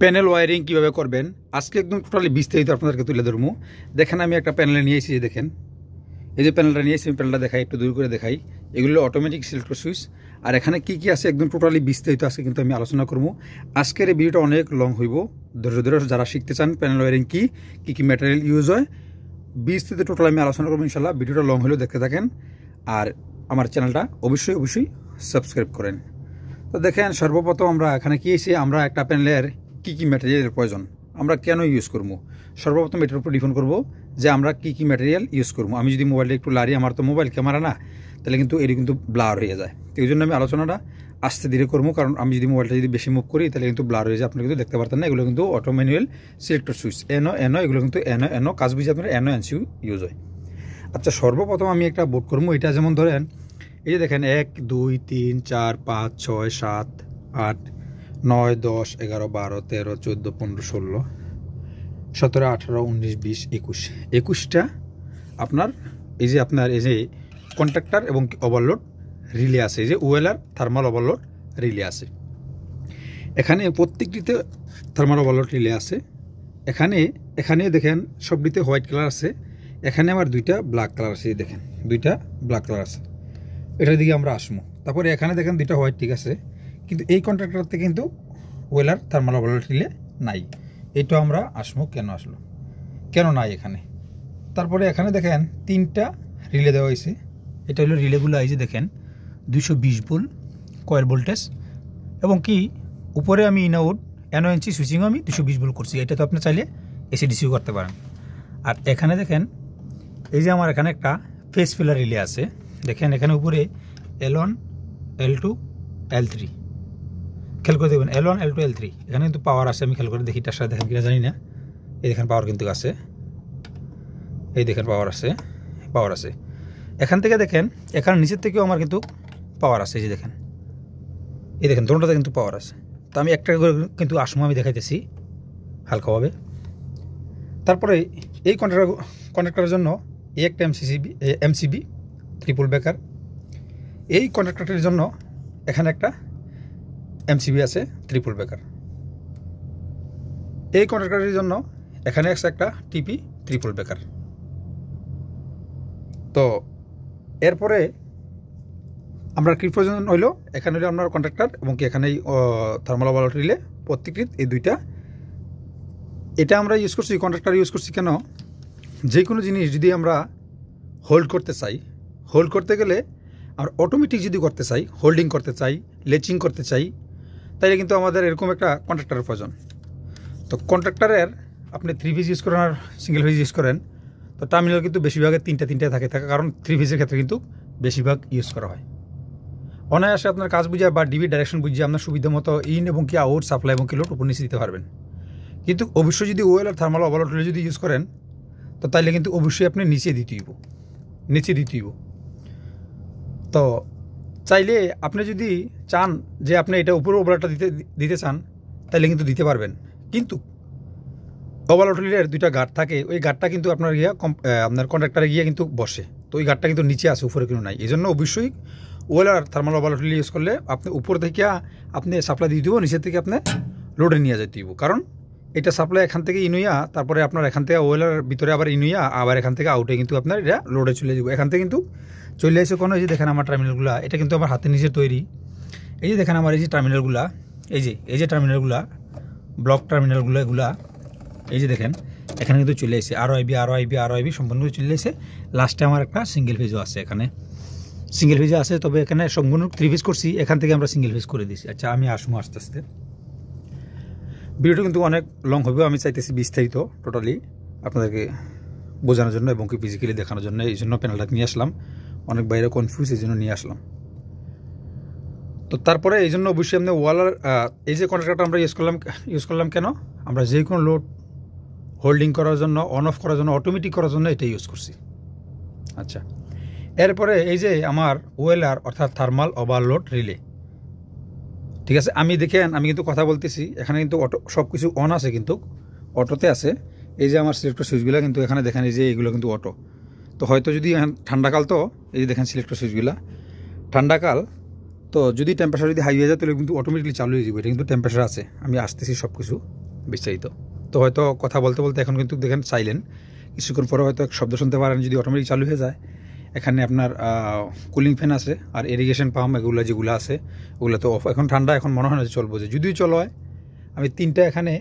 Panel wiring কিভাবে করবেন আজকে একদম টোটালি বিস্তারিত আপনাদেরকে তুলে ধরবো। দেখেন আমি একটা প্যানেলে নিয়ে এসেছি, দেখেন এই যে প্যানেলটা নিয়ে এসেছি, প্যানেলটা দেখাই, একটু দূর করে দেখাই। এগুলো অটোমেটিক সিলেক্টর সুইচ, আর এখানে কি কি আছে একদম টোটালি বিস্তারিত আজকে কিন্তু আমি আলোচনা করবো। আজকের এই ভিডিওটা অনেক লং হইব, ধৈর্য ধরে যারা শিখতে চান প্যানেল ওয়ারিং কি কি ম্যাটেরিয়াল ইউজ হয় বিস্তারিত টোটাল আমি আলোচনা করবো ইনশাল্লাহ। ভিডিওটা লং হলেও দেখতে থাকেন, আর আমার চ্যানেলটা অবশ্যই সাবস্ক্রাইব করেন। তো দেখেন সর্বপ্রথম আমরা এখানে কি এসে আমরা একটা প্যানেলের কি কি ম্যাটেরিয়ালের প্রয়োজন, আমরা কেন ইউজ করবো, সর্বপ্রথম এটার উপর ডিপেন্ড করবো যে আমরা কি কি ম্যাটেরিয়াল ইউজ করবো। আমি যদি মোবাইলটা একটু লারি, আমার তো মোবাইল ক্যামেরা না, তাহলে কিন্তু এটি কিন্তু ব্লার হয়ে যায়। তো এই জন্য আমি আলোচনাটা আস্তে ধীরে করবো, কারণ আমি যদি মোবাইলটা যদি বেশি মুভ করি তাহলে কিন্তু ব্লার হয়ে যায়, আপনারা কিন্তু দেখতে পারতেন না। এগুলো কিন্তু অটো ম্যানুয়াল সিলেক্টর সুইচ এনো এগুলো কিন্তু এনো কাজ বুঝে আপনার এনসিউ ইউজ হয়। আচ্ছা, সর্বপ্রথম আমি একটা বোর্ড করবো। এটা যেমন ধরেন এই যে দেখেন 1 2 3 4 5 6 7 8 9 10 11 12 13 14 15 16 17 18 19 20 21টা আপনার এই যে কন্ট্রাক্টর এবং ওভারলোড রিলে আছে, এই যে ওয়েলার থার্মাল ওভারলোড রিলে আছে। এখানে প্রত্যেকটিতে থার্মাল ওভারলোড রিলে আছে। এখানে দেখেন সবটিতে হোয়াইট কালার আছে, এখানে আমার দুইটা ব্ল্যাক কালার আছে, দেখেন দুইটা ব্ল্যাক কালার আছে। এটার দিকে আমরা আসবো। তারপরে এখানে দেখেন দুইটা হোয়াইট, ঠিক আছে, কিন্তু এই কন্ট্রাক্টরতে কিন্তু ওয়েলার থার্মাল ওভারলোড রিলে নাই। এইটা আমরা আসবো কেন নাই এখানে। তারপরে এখানে দেখেন 3টা রিলে দেওয়া হয়েছে। এটা হলো রিলেগুলো, এই যে দেখেন 220 ভোল্ট কয়েল ভোল্টেজ, এবং কি উপরে আমি ইনআউট এনওএনসি সুইচিংও আমি 220 ভোল্ট করছি। এটা তো আপনি চাইলে এসিডিসিও করতে পারেন। আর এখানে দেখেন এই যে আমার এখানে একটা ফেস ফিলার রিলে আছে, দেখেন এখানে উপরে L1 L2 L3 খেয়াল করে দেবেন, L1 L2 L3। এখানে কিন্তু পাওয়ার আছে, আমি খেয়াল করে দেখি তার সাথে দেখেন কিনা জানি না। এই দেখেন পাওয়ার কিন্তু আছে, এই দেখেন পাওয়ার আছে। এখান থেকে দেখেন এখানে নিচের থেকেও আমার কিন্তু পাওয়ার আছে, এই যে দেখেন, এই দেখেন দুটোটাতে কিন্তু পাওয়ার আছে। তো আমি একটা করে কিন্তু আসমো আমি দেখাইতেছি হালকাভাবে। তারপরে এই কন্ট্রাক্টরের জন্য এই একটা এমসিবি ট্রিপল ব্রেকার। এই কন্ট্রাক্টরের জন্য এখানে একটা এমসিবি আছে ট্রিপল ব্রেকার। এই কন্ট্রাক্টরের জন্য এখানে আছে একটা টিপি ট্রিপল ব্রেকার। তো এরপরে আমরা কি প্রয়োজন হইলো, এখানে হইলো আপনার কন্ট্রাক্টর এবং কি এখানে থার্মাল ওভারলোড রিলে প্রত্যেকটি এই দুইটা। এটা আমরা ইউজ করছি, কন্ট্রাক্টর ইউজ করছি কেন, যে কোনো জিনিস যদি আমরা হোল্ড করতে গেলে আর অটোমেটিক যদি করতে চাই, হোল্ডিং করতে চাই, লেচিং করতে চাই, তাইলে কিন্তু আমাদের এরকম একটা কন্ট্রাক্টরের প্রয়োজন। তো কন্ট্রাক্টরের আপনি 3 ফেজ ইউজ করেন আর সিঙ্গেল ফেজ ইউজ করেন, তো টার্মিনাল কিন্তু বেশিরভাগে তিনটা থাকে, কারণ 3 ফেজের ক্ষেত্রে কিন্তু বেশিরভাগ ইউজ করা হয়। অনায়াসে আপনার কাজ বুঝে বা ডিবি ডাইরেকশন বুঝে আপনার সুবিধা মতো ইন এবং কি আউট সাপ্লাই এবং কি লোড উপর নিচে দিতে পারবেন। কিন্তু অবশ্যই যদি ওয়েল আর থার্মাল ওভারলোড রিলে যদি ইউজ করেন, তো তাইলে কিন্তু অবশ্যই আপনি নিচে দিতেইব। তো চাইলে আপনি যদি চান যে আপনি এটা উপরে ওভারলোডটা দিতে চান, তাইলে কিন্তু দিতে পারবেন। কিন্তু ওভারলোড রিলের দুইটা গার্ড থাকে, ওই গার্ডটা কিন্তু আপনার আপনার কন্ট্রাক্টরে গিয়ে কিন্তু বসে, তো ওই গার্ডটা কিন্তু নিচে আসে, উপরে কিন্তু নাই। এই জন্য অবশ্যই ওয়েল আর থার্মাল ওভারলোড রিলে ইউজ করলে আপনি উপর থেকে আপনি সাপ্লাই দিয়ে দিব, নিচের থেকে আপনি লোডে নিয়ে যেতে দিব। কারণ এটা সাপ্লাই এখান থেকে ইনুইয়া, তারপরে আপনার এখান থেকে ওয়েলার ভিতরে আবার ইনুইয়া, আবার এখান থেকে আউটে কিন্তু আপনার এটা লোডে চলে যাব। এখান থেকে কিন্তু চলে আসে কোনো, এই যে দেখেন আমার টার্মিনালগুলো, এটা কিন্তু আমার হাতের নিচে তৈরি। এই যে দেখেন আমার এই যে টার্মিনালগুলা, এই যে টার্মিনালগুলা ব্লক টার্মিনালগুলো এগুলা, এই যে দেখেন এখানে কিন্তু চলে এসে আরও আইবি সম্পূর্ণ চলে এসে। লাস্টে আমার একটা সিঙ্গেল ফেজও আছে, এখানে সিঙ্গেল ফেজও আছে, তবে এখানে সম্পূর্ণ 3 ফেজ করছি, এখান থেকে আমরা সিঙ্গেল ফেজ করে দিচ্ছি। আচ্ছা, আমি আসবো আস্তে। ভিডিওটা কিন্তু অনেক লং হবে, আমি চাইতেছি বিস্তারিত টোটালি আপনাদেরকে বোঝানোর জন্য এবং কি ফিজিক্যালি দেখানোর জন্য। এই জন্য প্যানেলটা নিয়ে আসলাম, অনেক বাইরে কনফিউজ, এই জন্য নিয়ে আসলাম। তো তারপরে এই জন্য অবশ্যই আপনি ওয়ালার এই যে কন্ট্রাক্টরটা আমরা ইউজ করলাম কেন, আমরা যে কোনো লোড হোল্ডিং করার জন্য, অন অফ করার জন্য, অটোমেটিক করার জন্য এটা ইউজ করছি। আচ্ছা, এরপরে এই যে আমার ওয়েলার অর্থাৎ থার্মাল ওভারলোড রিলে, ঠিক আছে। আমি কিন্তু কথা বলতেছি, এখানে কিন্তু অটো সব কিছু অন আছে, কিন্তু অটোতে আছে। এই যে আমার সিলেক্টর সুইচগুলো কিন্তু এখানে দেখেন, এই যে এইগুলো কিন্তু অটো। তো হয়তো যদি ঠান্ডাকাল, তো এই যে দেখেন সিলেক্টর সুইচগুলো ঠান্ডাকাল, তো যদি টেম্পারেচার যদি হাই হয়ে যায় তাহলে কিন্তু অটোমেটিকলি চালু হয়ে যাবে। এটা কিন্তু টেম্পারেচার আছে, আমি আসতেছি সব কিছু বিস্তারিত। তো হয়তো কথা বলতে বলতে এখন কিন্তু দেখেন সাইলেন্ট, কিছুক্ষণ পরে হয়তো শব্দ শুনতে পারেন যদি অটোমেটিক চালু হয়ে যায়। এখানে আপনার কুলিং ফ্যান আছে, আর ইরিগেশন পাম্প এগুলো যেগুলো আছে ওগুলো তো অফ। এখন ঠান্ডা, এখন মনে হয় না চলবো, যে যদিও চলো হয়। আমি 3টা এখানে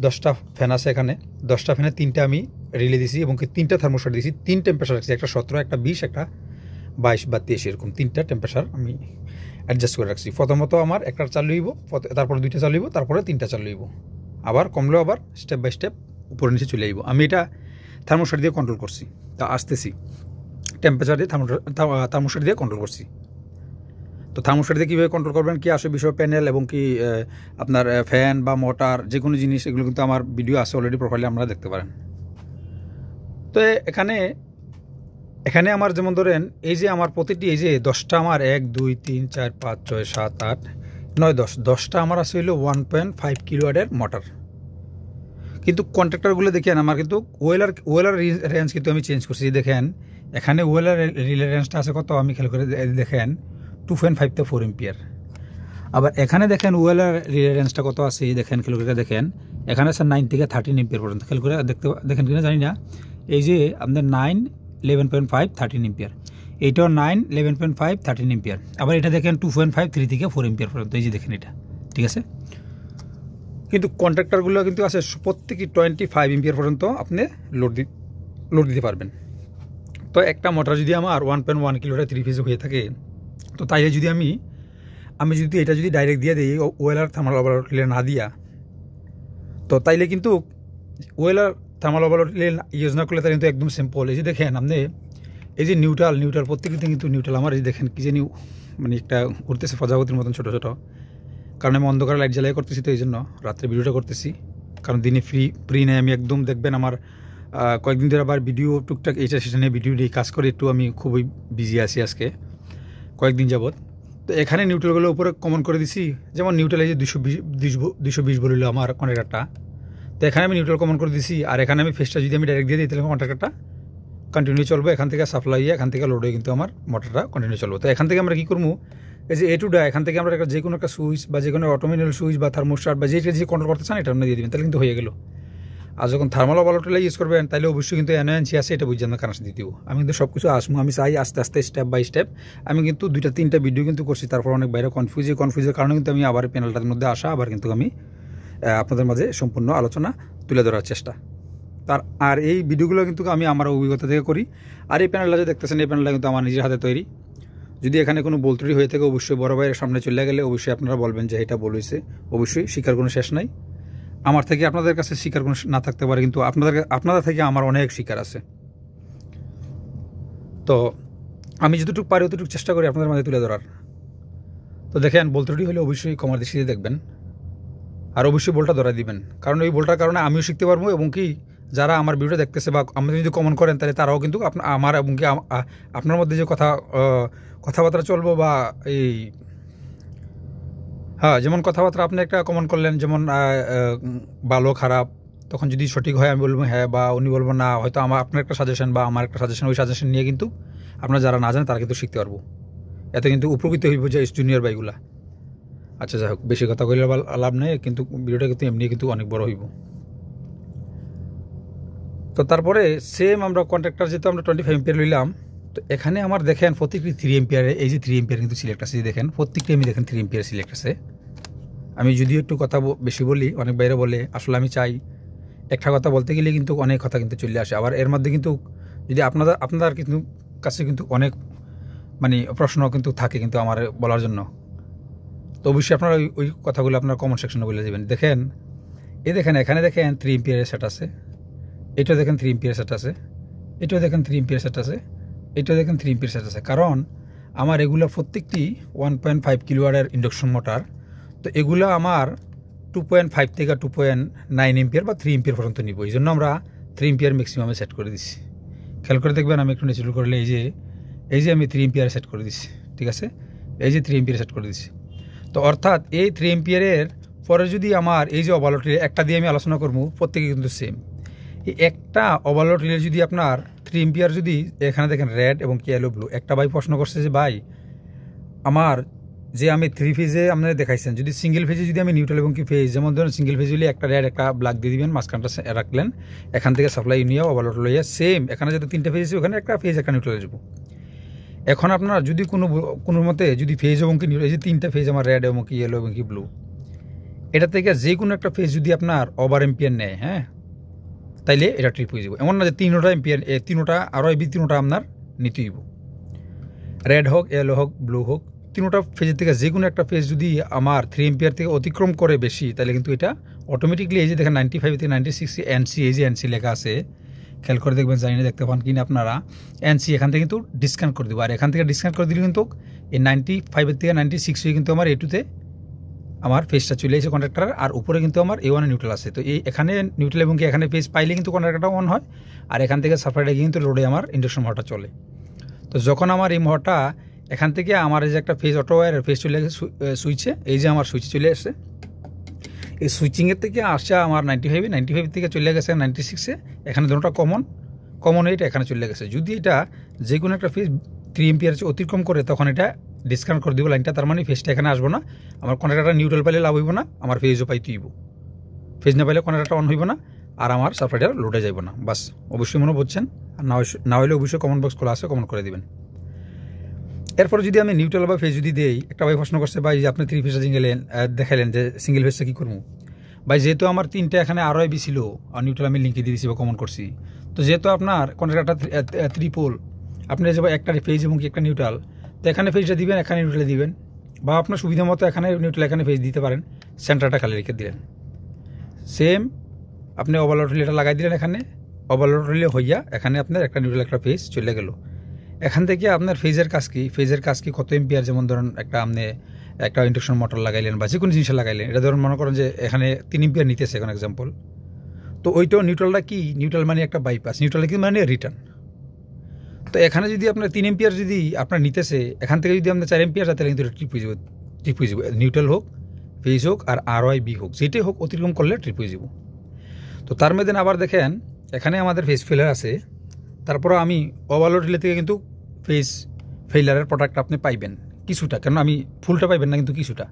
10টা ফ্যান আছে, এখানে 10টা ফ্যানে 3টা আমি রিলে দিছি এবং 3টা থার্মোস্ট্যাট দিয়েছি, 3 টেম্পারেচার রাখছি, একটা 17, একটা 20, একটা 22 বা 23, এরকম 3টা টেম্পারেচার আমি অ্যাডজাস্ট করে রাখছি। প্রথমত আমার একটা চালু হইব, তারপরে 2টা চালু হইব, তারপরে 3টা চালু হইব, আবার কমলেও আবার স্টেপ বাই স্টেপ উপরে নিচে চলে আইব। আমি এটা থার্মোস্ট্যাট দিয়ে কন্ট্রোল করছি, তা আসতেছি টেম্পারেচার দিয়ে থার্মোস্ট্যাট দিয়ে কন্ট্রোল করছি। তো থার্মোস্ট্যাট দিয়ে কীভাবে কন্ট্রোল করবেন, কি আসে বিষয়, প্যানেল এবং কি আপনার ফ্যান বা মোটর যে কোনো জিনিস, এগুলো কিন্তু আমার ভিডিও আছে অলরেডি, প্রোফাইলে আপনারা দেখতে পারেন। তো এখানে আমার যেমন ধরেন এই যে আমার প্রতিটি এই যে 10টা আমার 1 2 3 4 5 6 7 8 9 10টা আমার আছে হলো 1.5 কিলোওয়াটের মোটর। কিন্তু কন্ট্রাক্টরগুলো দেখেন আমার কিন্তু ওয়েলার রেঞ্জ কিন্তু আমি চেঞ্জ করছি। দেখেন এখানে ওয়েলার রিলে রেঞ্জটা আছে কত, আমি খেয়াল করে দেখেন 2.5 থেকে 4 এম্পিয়ার। আবার এখানে দেখেন ওয়েলার রিলে রেঞ্জটা কত আছে, দেখেন খেয়াল করে দেখেন, এখানে আছে 9 থেকে 13 এম্পিয়ার পর্যন্ত। খেয়াল করে দেখেন কিনা জানি না, এই যে আপনার 9 11.5 13 এম্পিয়ার, এইটাও 9 11.5 13 এম্পিয়ার। আবার এটা দেখেন 2.5 3 থেকে 4 এম্পিয়ার পর্যন্ত, এই যে দেখেন এটা, ঠিক আছে। কিন্তু কন্ট্রাক্টরগুলো কিন্তু আছে প্রত্যেকই 25 এম্পিয়ার পর্যন্ত আপনি লোড দিতে পারবেন। তো একটা মোটর যদি আমার 1.1 কিলোওয়াট 3 ফেজ হয়ে থাকে, তো তাইলে যদি আমি যদি এটা যদি ডাইরেক্ট দিয়ে দিই ওয়েলার থার্মাল ওভারলোড রিলে না দিয়া, তো তাইলে কিন্তু ওয়েলার থার্মাল ওভারলোড রিলে ইউজ না করলে তাই কিন্তু একদম সিম্পল। এই যে দেখেন আপনি এই যে নিউট্রাল প্রত্যেকটি কিন্তু নিউট্রাল আমার, এই যে দেখেন কি জানি মানে একটা ঘুরতেছে প্রজাপতির মতন ছোটো ছোটো, কারণ আমি অন্ধকারে লাইট জ্বালাই করতেছি, তো এই জন্য রাত্রে ভিডিওটা করতেছি, কারণ দিনে ফ্রি নেই আমি একদম। দেখবেন আমার কয়েকদিন ধরে আবার ভিডিও টুকটাক এইটা সেটা নিয়ে ভিডিও নিয়ে কাজ করে একটু আমি খুবই বিজি আছি আজকে কয়েকদিন যাবৎ। তো এখানে নিউট্রালগুলো উপরে কমন করে দিছি, যেমন নিউট্রাল এই যে 220 বলিল আমার কন্ট্রাক্টরটা, তো এখানে আমি নিউট্রাল কমন করে দিছি। আর এখানে আমি ফেসটা যদি আমি ডাইরেক্ট দিয়ে দিই তাহলে কন্ট্রাক্টরটা কন্টিনিউ চলবে, এখান থেকে সাপ্লাই এখান থেকে লোড হয়ে কিন্তু আমার মোটরটা কন্টিনিউ চলবে। তো এখান থেকে আমরা কী করবো, এই যে A to D এখান থেকে আমরা যে কোনো একটা সুইচ বা যে কোনো অটোমেটিক সুইচ বা থার্মোস্ট্যাট বা যেটা যে কন্ট্রোল করতে চান এটা আপনি দিয়ে দেবেন, তাহলে কিন্তু হয়ে গেল। আর যখন থার্মাল ওভারলোড ইউজ করবেন তাহলে অবশ্যই কিন্তু এনওএনসি আছে, এটা বুঝছেন না কানেকশন দিতেও। আমি কিন্তু সব কিছু আসবো, আমি চাই আস্তে আস্তে স্টেপ বাই স্টেপ। আমি কিন্তু 2টা 3টা ভিডিও কিন্তু করছি, তারপর অনেক বাইরে কনফিউজের কারণে কিন্তু আমি আবার প্যানেলটার মধ্যে আসা, আবার কিন্তু আমি আপনাদের মাঝে সম্পূর্ণ আলোচনা তুলে ধরার চেষ্টা। আর এই ভিডিওগুলো কিন্তু আমি আমার অভিজ্ঞতা থেকে করি। আর এই প্যানেলটা যে দেখতেছেন, এই প্যানেলটা কিন্তু আমার নিজের হাতে তৈরি। যদি এখানে কোনো ভুল ত্রুটি হয়ে থাকে অবশ্যই বড় ভাইয়ের সামনে চলে গেলে অবশ্যই আপনারা বলবেন যে এটা ভুল হয়েছে, অবশ্যই শিকার কোনো শেষ নাই। আমার থেকে আপনাদের কাছে শিকার কোনো না থাকতে পারে, কিন্তু আপনাদের থেকে আমার অনেক শিকার আছে। তো আমি যতটুকু পারি অতটুকু চেষ্টা করি আপনাদের মাঝে তুলে ধরার। তো দেখেন ভুল ত্রুটি হলে অবশ্যই কমার দৃষ্টিতে দেখবেন, আর অবশ্যই বলটা ধরা দিবেন, কারণ এই বলটার কারণে আমিও শিখতে পারবো এবং কি যারা আমার ভিডিও দেখতেছে বা আমাদের যদি কমেন্ট করেন তাহলে তারাও কিন্তু আমার এবং কি আপনার মধ্যে যে কথাবার্তা চলবো বা এই হ্যাঁ, যেমন কথাবার্তা আপনি একটা কমেন্ট করলেন, যেমন ভালো খারাপ, তখন যদি সঠিক হয় আমি বলবো হ্যাঁ, বা উনি বলবো না, হয়তো আপনার একটা সাজেশন বা আমার একটা সাজেশন, ওই সাজেশন নিয়ে কিন্তু আপনারা যারা না জানেন তারা কিন্তু শিখতে পারবো। এতে কিন্তু উপকৃত হইব যে জুনিয়র ভাইগুলা। আচ্ছা যাই হোক, বেশি কথা কইলে লাভ নেই, কিন্তু ভিডিওটা কিন্তু এমনি কিন্তু অনেক বড় হইব। তো তারপরে সেম আমরা কন্ট্রাক্টর যেহেতু আমরা 25 এম্পিয়ার লইলাম, তো এখানে আমার দেখেন প্রত্যেকটি 3 এম্পিয়ারে, এই যে 3 এম্পিয়ার কিন্তু সিলেক্ট আছে, দেখেন প্রত্যেকটি আমি দেখেন 3 এম্পিয়ার সিলেক্ট আছে। আমি যদিও একটু কথা বেশি বলি, অনেক বাইরে বলে, আসলে আমি চাই একটা কথা বলতে গেলে কিন্তু অনেক কথা কিন্তু চলে আসে। আবার এর মধ্যে কিন্তু যদি আপনাদের কিন্তু কাছে কিন্তু অনেক মানে প্রশ্ন কিন্তু থাকে কিন্তু আমার বলার জন্য, তো অবশ্যই আপনারা ওই কথাগুলো আপনার কমেন্ট সেকশনে বলে দেবেন। দেখেন এখানে দেখেন 3 এম্পিয়ারের সেট আছে, এটাও দেখেন 3 এম্পিয়ার সেট আছে, এটাও দেখেন 3 এম্পিয়ার সেট আছে, এটাও দেখেন 3 এম্পিয়ার সেট আছে। কারণ আমার এগুলো প্রত্যেকটি 1.5 কিলোওয়াটের ইন্ডাকশন মোটর, তো এগুলো আমার 2.5 থেকে 2.9 এম্পিয়ার বা 3 এম্পিয়ার পর্যন্ত নিব। এই জন্য আমরা 3 এম্পিয়ার ম্যাক্সিমামে সেট করে দিচ্ছি। খেয়াল করে দেখবেন আমি একটু নেচুরাল করলে এই যে আমি 3 এম্পিয়ার সেট করে দিচ্ছি, ঠিক আছে, এই যে 3 এম্পিয়ার সেট করে দিচ্ছি। তো অর্থাৎ এই 3 এম্পিয়ারের পরে যদি আমার এই যে ওভারলোড রিলে একটা দিয়ে আমি আলোচনা করবো, প্রত্যেকে কিন্তু সেম। এই একটা ওভারলোড রিলে যদি আপনার 3 এম্পিয়ার যদি এখানে দেখেন রেড এবং কি ইয়েলো ব্লু, একটা ভাই প্রশ্ন করছে যে ভাই আমার যে আমি 3 ফেজে আপনারা দেখাইছেন, যদি সিঙ্গেল ফেজে যদি আমি নিউট্রাল এবং কি ফেজ, যেমন ধরুন সিঙ্গেল ফেজ হলে একটা রেড একটা ব্ল্যাক দিয়ে দিবেন, মাঝখানটা রাখলেন, এখান থেকে সাপ্লাই নিয়ে ওভারলোড লইয়া সেম এখানে যাতে 3টে ফেজ আছে ওখানে একটা ফেজ একটা নিউট্রাল আসবো। এখন আপনারা যদি কোনো মতে যদি ফেজ এবং কি এই যে 3টা ফেজ আমার রেড এবং কি ইয়েলো এবং কি ব্লু, এটা থেকে যে কোনো একটা ফেজ যদি আপনার ওভার এম্পিয়ার নেয়, হ্যাঁ, তাইলে এটা ট্রিপ হয়ে যাব। এমন না যে 3টা এম্পিয়ার, 3টা আরও 3টা আপনার নিতে হইব, রেড হোক ইয়েলো হোক ব্লু হোক, 3টা ফেজের থেকে যে কোনো একটা ফেজ যদি আমার 3 এম্পিয়ার থেকে অতিক্রম করে বেশি, তাহলে কিন্তু এটা অটোমেটিকলি এই যে দেখেন 95 থেকে 96 এনসি, এই যে এনসি লেখা আছে খেয়াল করে দেখবেন, জানি না দেখতে পান কিনা আপনারা, এনসি এখান থেকে কিন্তু ডিসকাউন্ট করে দেবো। আর এখান থেকে ডিসকাউন্ট করে দিলে কিন্তু এই 95 থেকে 96 হয়ে কিন্তু আমার A2-তে আমার ফেজটা চলে এসে কন্ট্রাক্টর, আর উপরে কিন্তু আমার A1 নিউট্রাল আছে। তো এই এখানে নিউট্রাল এবং কি এখানে ফেজ পাইলে কিন্তু কন্ট্রাক্টরটা অন হয়, আর এখান থেকে সাপ্লাইটা কিন্তু রোডে আমার ইন্ডাকশন মোটরটা চলে। তো যখন আমার এই মোটরটা এখান থেকে আমার এই যে একটা ফেজ অটো ওয়্যারের ফেজ চলে গেছে সুইচে, এই যে আমার সুইচে চলে আসছে, এই সুইচিংয়ের থেকে আসছে আমার 95 থেকে চলে গেছে 96-এ, এখানে দুটোটা কমন এটা এখানে চলে গেছে। যদি এটা যে কোনো একটা ফেজ 3 এম্পিয়ার অতিক্রম করে, তখন এটা ডিসকাউন্ট করে দিব লাইনটা, তার মানে ফেজটা এখানে আসবো না, আমার কন্ট্রাক্টরটা নিউট্রাল পাইলে লাভ হইব না, আমার ফেজও পাইতে হইব, ফেজ না পাইলে কন্ট্রাক্টরটা অন হইব না, আর আমার সাপ্লাইটা লোডে যাইব না। বাস অবশ্যই মনে বুঝছেন, আর না হলে অবশ্যই কমেন্ট বক্স খোলা আছে, কমেন্ট করে দিবেন। এরপরে যদি আমি নিউট্রাল বা ফেজ যদি দেই, একটা ভাই প্রশ্ন করছে, ভাই যে আপনি 3 ফেজটা দেখাইলেন যে সিঙ্গেল ফেজটা কী করবো? ভাই যেহেতু আমার 3টা এখানে ROIB ছিল, আর নিউট্রাল আমি লিঙ্কে দিয়ে দিয়েছি বা কমেন্ট করছি, তো যেহেতু আপনার কন্ট্রাক্টরটা 3 পোল, আপনি যে একটা ফেজ এবং একটা নিউট্রাল, তো এখানে ফেজটা দিবেন, এখানে নিউট্রালে দিবেন, বা আপনার সুবিধা মতো এখানে নিউট্রাল এখানে ফেজ দিতে পারেন, সেন্টারটা খালি রেখে দিলেন। সেম আপনি ওভারলোড রিলেটা লাগাই দিলেন, এখানে ওভারলোড রিলে হইয়া এখানে আপনার একটা নিউট্রাল একটা ফেজ চলে গেল। এখান থেকে আপনার ফেজের কাজ কি কত এম্পিয়ার, যেমন ধরুন আপনি একটা ইন্ডাকশন মোটর লাগাইলেন বা যে কোনো জিনিস লাগাইলেন, এটা ধরুন মনে করেন যে এখানে 3 এম্পিয়ার নিতেছে এখন এক্সাম্পল, তো ওইটাও নিউট্রালটা কি, নিউট্রাল মানে একটা বাইপাস, নিউট্রাল কি মানে রিটার্ন। তো এখানে যদি আপনার 3 এম্পিয়ার যদি আপনার নিতেছে, এখান থেকে যদি আপনার 4 এম্পিয়ার যায়, তাহলে কিন্তু ট্রিপ হয়ে যাবে, নিউট্রাল হোক ফেজ হোক আর ROIB হোক, যেটাই হোক অতিক্রম করলে ট্রিপ হয়ে যাব। তো তার মধ্যে আবার দেখেন এখানে আমাদের ফেজ ফেলার আছে, তারপরে আমি ওভারলোড রিলে থেকে কিন্তু ফেজ ফেইলারের প্রোডাক্ট আপনি পাইবেন কিছুটা, কেন আমি ফুলটা পাইবেন না, কিন্তু কিছুটা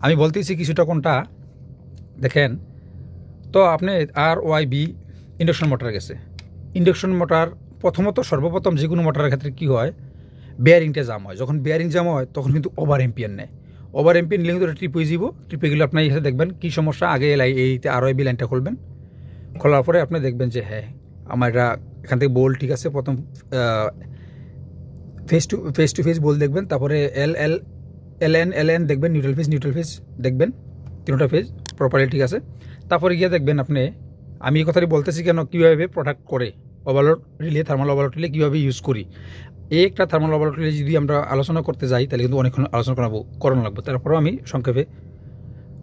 আমি বলতেছি, কিছুটা কোনটা দেখেন। তো আপনি ROIB ইন্ডাকশন মোটর গেছে, ইন্ডাকশন মোটর সর্বপ্রথম যে কোনো মোটরের ক্ষেত্রে কী হয়, বেয়ারিংটা জাম হয়। যখন বেয়ারিং জাম হয় তখন কিন্তু ওভার এম্পিয়ার নেয়, ওভার এম্পিয়ার নিলে কিন্তু ট্রিপ হয়ে যাব। ট্রিপে গেলে আপনার এসে দেখবেন কী সমস্যা, আগে এইতে ROIB লাইনটা খুলবেন, খোলার পরে আপনি দেখবেন যে হ্যাঁ আমার এটা এখান থেকে বোল্ট ঠিক আছে, প্রথম ফেস টু ফেস বল দেখবেন, তারপরে LN দেখবেন, নিউট্রাল ফেজ দেখবেন, 3টা ফেজ প্রপারলি ঠিক আছে। তারপরে গিয়ে দেখবেন আপনি, আমি এই কথাটি বলতেছি কেন, কীভাবে প্রোডাক্ট করে overload relay, thermal overload relay কীভাবে ইউজ করি। এই একটা থার্মাল ওভারলোড রিলে যদি আমরা আলোচনা করতে যাই, তাহলে কিন্তু অনেকক্ষণ আলোচনা করানো লাগবে। তারপরেও আমি সংক্ষেপে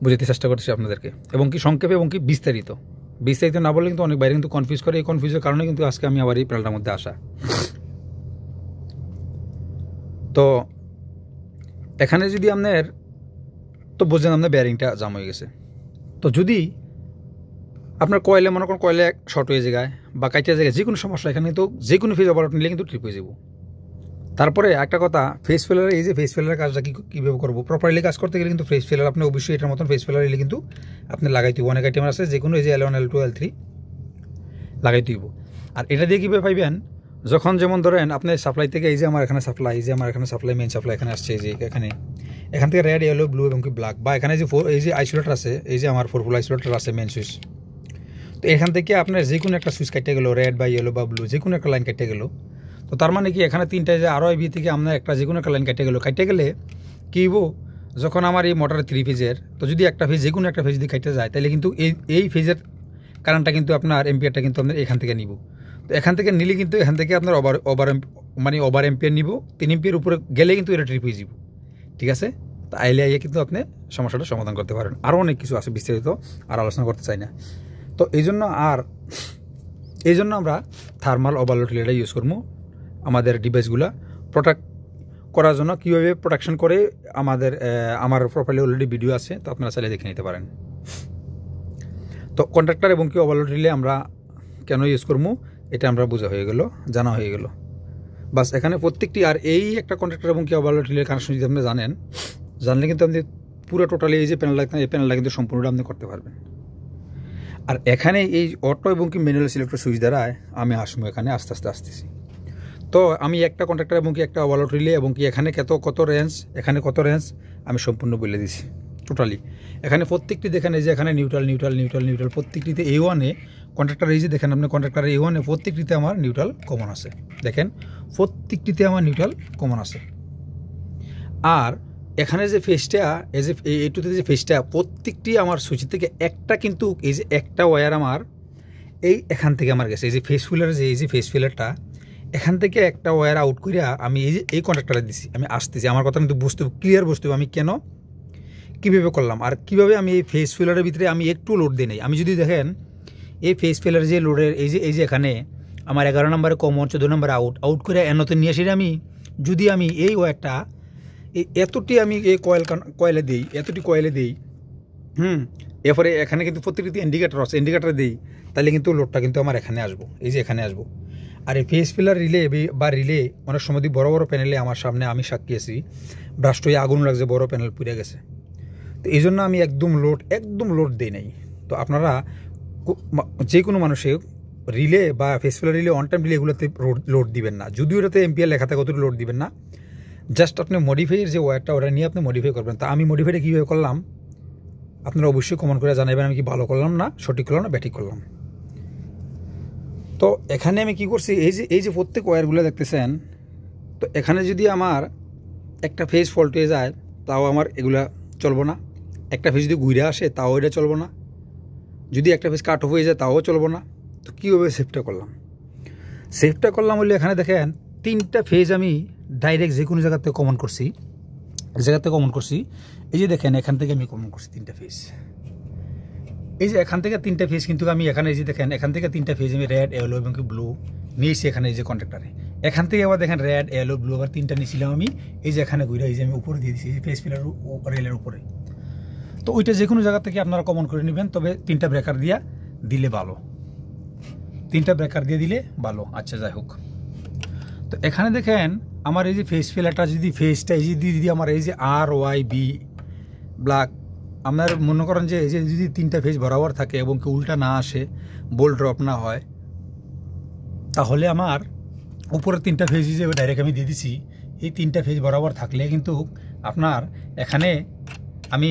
বুঝাতে চেষ্টা করছি আপনাদেরকে, এবং কি সংক্ষেপে এবং কি বিস্তারিত না বললে কিন্তু অনেক বাইরে কিন্তু কনফিউজ করে। এই কনফিউজের কারণে কিন্তু আজকে আমি আবার এই প্যানেলটার মধ্যে আসা। তো এখানে যদি আপনার, তো বোঝেন আপনার বেয়ারিংটা জাম হয়ে গেছে, তো যদি আপনার কয়েলে মনে করেন কয়েলে শর্ট হয়ে যায় বা কাইটিয়া জায়গায় যে কোনো সমস্যা, এখানে কিন্তু যে কোনো ফেজ ওভারলোড নিলে কিন্তু ট্রিপ হয়ে যাব। তারপরে একটা কথা, ফেজ ফেলার, এই যে ফেজ ফেলারের কাজটা কীভাবে করবো, প্রপারলি কাজ করতে গেলে কিন্তু ফেজ ফেলার আপনি অবশ্যই এটার মতন ফেজ ফেলার এলে কিন্তু আপনি লাগাইতে হইব। অনেক আইটেম আছে, যে কোনো এই যে L1 L2 L3 লাগাইতে হইব। আর এটা দিয়ে কীভাবে পাইবেন, যখন যেমন ধরেন আপনি সাপ্লাই থেকে এই যে আমার এখানে সাপ্লাই, মেইন সাপ্লাই এখানে আসছে, এই যে এখান থেকে রেড ইয়েলো ব্লু এবং কি ব্ল্যাক, বা এখানে যে এই যে আইসোলেটার আছে, এই যে আমার 4 পোল আইসোলেটার আছে মেইন সুইচ, তো এখান থেকে আপনার যে কোনো একটা সুইচ কাটতে গেলো, রেড বা ইয়েলো বা ব্লু যে কোনো একটা লাইন কাটতে গেলো, তো তার মানে কি এখানে 3টা যে ROIB থেকে আপনার একটা যে কোনো একটা লাইন কাটতে গেলে কী হইব, যখন আমার এই মোটরের 3 ফেজের, তো যদি একটা ফেজ যে কোনো একটা ফেজ যদি কাটতে যায়, তাহলে কিন্তু এই ফেজের কারেন্টটা কিন্তু আপনার এম্পিয়ারটা কিন্তু আপনার এখান থেকে নিব। তো এখান থেকে নিলে কিন্তু এখান থেকে আপনার ওভার এম্পিয়ার নিব, 3 এম্পিয়ার উপরে গেলে কিন্তু এটা ট্রিপ হয়ে যাব, ঠিক আছে। তো আইলে কিন্তু আপনি সমস্যাটা সমাধান করতে পারেন। আরও অনেক কিছু আছে বিস্তারিত, আর আলোচনা করতে চাই না। তো এই জন্য আমরা থার্মাল ওভারলোড রিলেটা ইউজ করবো আমাদের ডিভাইসগুলো প্রোটেক্ট করার জন্য। কীভাবে প্রোটেকশন করে আমার প্রোফাইলে অলরেডি ভিডিও আছে, তো আপনারা চাইলে দেখে নিতে পারেন। তো কন্ট্রাক্টর এবং কি ওভারলোড রিলে আমরা কেন ইউজ করবো, এটা আমরা জানা হয়ে গেল। বাস এখানে প্রত্যেকটি, আর এই একটা কন্ট্রাক্টর এবং কি ওভারলোড রিলের কানেকশন যদি আপনি জানেন, জানলে কিন্তু আপনি পুরো টোটালি এই যে প্যানেলটা কিন্তু সম্পূর্ণটা আপনি করতে পারবেন। আর এখানে এই অটো এবং কি ম্যানুয়াল সিলেক্টর সুইচ দ্বারা আমি আসবো এখানে আস্তে আস্তে আসতেছি। তো আমি একটা কন্ট্রাক্টর এবং কি একটা ওভারলোড রিলে এবং কি এখানে কত রেঞ্জ, এখানে কত রেঞ্জ আমি সম্পূর্ণ বলে দিছি টোটালি। এখানে প্রত্যেকটি দেখেন এই যে এখানে নিউট্রাল প্রত্যেকটিতে A1-এ কন্ট্রাক্টর এই যে দেখেন আপনি কন্ট্রাক্টর A1-এ প্রত্যেকটিতে আমার নিউট্রাল কমন আছে। দেখেন প্রত্যেকটিতে আমার নিউট্রাল কমন আছে। আর এখানে যে ফেসটা এই যে এইটুতে যে ফেসটা প্রত্যেকটি আমার সুইচ থেকে একটা কিন্তু এই যে একটা ওয়্যার আমার এই এখান থেকে আমার গেছে। এই যে ফেস ফিলার যে এই যে ফেস ফিলারটা এখান থেকে একটা ওয়্যার আউট করিয়া আমি এই যে এই কন্ট্রাক্টরে দিছি। আমি আসতেছি, আমার কথা কিন্তু ক্লিয়ার বুঝতে হবে আমি কেন কীভাবে করলাম আর কীভাবে আমি এই ফেস ফিলারের ভিতরে আমি একটু লোড দিই নাই। আমি যদি দেখেন এই ফেস ফিলার যে লোডের এই যে এখানে আমার 11 নম্বরে কমন 14 নম্বরে আউট করে এনতে নিয়ে এসে যদি আমি এই ওয়্যারটা এতটি আমি এই কয়েলে দিই, এতটি কয়েলে দিই, এরপরে এখানে কিন্তু প্রত্যেকটি ইন্ডিকেটার আছে, ইন্ডিকেটার দিই, তাহলে কিন্তু লোডটা কিন্তু আমার এখানে আসবো, এই যে এখানে আসবো। আর এই ফেস ফিলার রিলে বা রিলে অনেক সময় বড় বড় প্যানেলে আমার সামনে আমি সাক্ষী আছি ব্রাস্ট হয়ে আগুন লাগছে, বড় প্যানেল পুড়ে গেছে। তো এই জন্য আমি একদম লোড দিই নাই। তো আপনারা যে কোনো মানুষের রিলে বা face filler rely on time relay এগুলোতে লোড দিবেন না। যদিও এটাতে এমপিআর লেখা থাকে অতটুকু লোড দিবেন না, জাস্ট আপনি মডিফাইয়ের যে ওয়্যারটা ওটা নিয়ে আপনি মডিফাই করবেন। তা আমি মডিফাইটা কীভাবে করলাম আপনারা অবশ্যই কমেন্ট করে জানাবেন আমি কি ভালো করলাম না সঠিক করলাম না ব্যাঠিক করলাম। তো এখানে আমি কি করছি এই যে প্রত্যেক ওয়্যারগুলো দেখতেছেন, তো এখানে যদি আমার একটা ফেজ ফল্ট হয়ে যায় তাও আমার এগুলা চলবো না, একটা ফেজ যদি ঘুরে আসে তাও এটা চলবো না, যদি একটা ফেজ কাট অফ হয়ে যায় তাও চলবো না। তো কীভাবে সেভটা করলাম বলে এখানে দেখেন 3টা ফেজ আমি ডাইরেক্ট যে কোনো জায়গাতে কমন করছি, এই যে দেখেন এখান থেকে আমি কমন করছি 3টা ফেজ। এই যে এখান থেকে 3টা ফেজ কিন্তু আমি এখানে এই যে দেখেন এখান থেকে 3টা ফেজ আমি রেড ইয়েলো এবং ব্লু নিয়েছি এখানে এই যে কন্ট্রাক্টরে। এখান থেকে আবার দেখেন রেড ইয়েলো ব্লু আবার 3টা নিয়েছিলাম আমি এই যে এখানে ঘুরে এই যে আমি উপরে দিয়ে দিয়েছি এই যে ফেজ ফিলার রেলের উপরে। তো ওইটা যে কোনো জায়গা থেকে আপনারা কমন করে নেবেন, তবে 3টা ব্রেকার দিলে ভালো, 3টা ব্রেকার দিয়ে দিলে ভালো। আচ্ছা যাই হোক, তো এখানে দেখেন আমার এই যে ফেস ফিলারটা যদি ফেসটা এই যে দিয়ে আমার এই যে RYB ব্ল্যাক, আপনার মনে করেন যে এই যে যদি 3টা ফেজ বরাবর থাকে এবং কি উল্টা না আসে, বোল্ট ড্রপ না হয়, তাহলে আমার উপরে 3টা ফেজ হিসেবে ডাইরেক্ট আমি দিয়ে দিছি। এই 3টা ফেজ বরাবর থাকলে কিন্তু আপনার এখানে আমি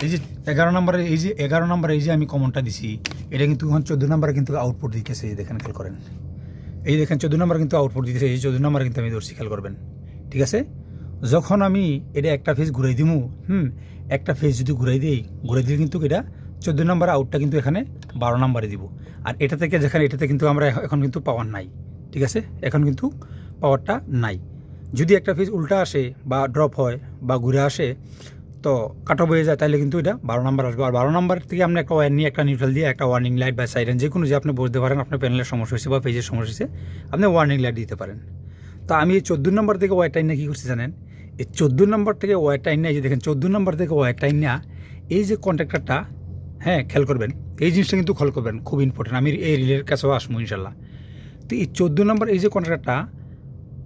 এই যে 11 নম্বরে এই যে আমি কমনটা দিছি, এটা কিন্তু 14 নম্বরে কিন্তু আউটপুট দিতেছে। এই দেখেন খেয়াল করেন, এই দেখেন 14 নম্বর কিন্তু আউটপুট দিতেছে, এই 14 নম্বরে কিন্তু আমি ধরছি, খেয়াল করবেন। ঠিক আছে, যখন আমি এটা একটা ফেজ ঘুরাই দিমু, একটা ফেজ যদি ঘুরাই দিলে কিন্তু এটা 14 নম্বর আউটটা কিন্তু এখানে 12 নম্বরে দিব। আর এটা থেকে যেখানে এটাতে কিন্তু আমরা এখন কিন্তু পাওয়ার নাই। ঠিক আছে, এখন কিন্তু পাওয়ারটা নাই। যদি একটা ফেজ উল্টা আসে বা ড্রপ হয় বা ঘুরে আসে তো কাট অফ হয়ে যায়, তাহলে কিন্তু এটা 12 নম্বর আসবে। আর 12 নম্বর থেকে আপনি একটা ওয়্যার নিয়ে একটা নিউট্রাল দিয়ে একটা ওয়ার্নিং লাইট বা সাইরেন যে কোনো যে আপনি বুঝতে পারেন আপনার প্যানেলের সমস্যা হয়েছে বা পেজের সমস্যা হয়েছে, আপনি ওয়ার্নিং লাইট দিতে পারেন। তো আমি এই 14 নম্বর থেকে ওয়্যারটা নিয়ে কী করছি জানেন, এই 14 নম্বর থেকে ওয়্যারটা নিয়ে এই যে দেখেন 14 নম্বর থেকে ওয়্যারটা নিয়ে এই যে কন্ট্রাক্টরটা, খেয়াল করবেন এই জিনিসটা কিন্তু খেয়াল করবেন, খুব ইম্পর্টেন্ট। আমি এই রিলের কাছেও আসবো ইনশাল্লাহ। তো এই 14 নম্বর এই যে কন্ট্রাক্টরটা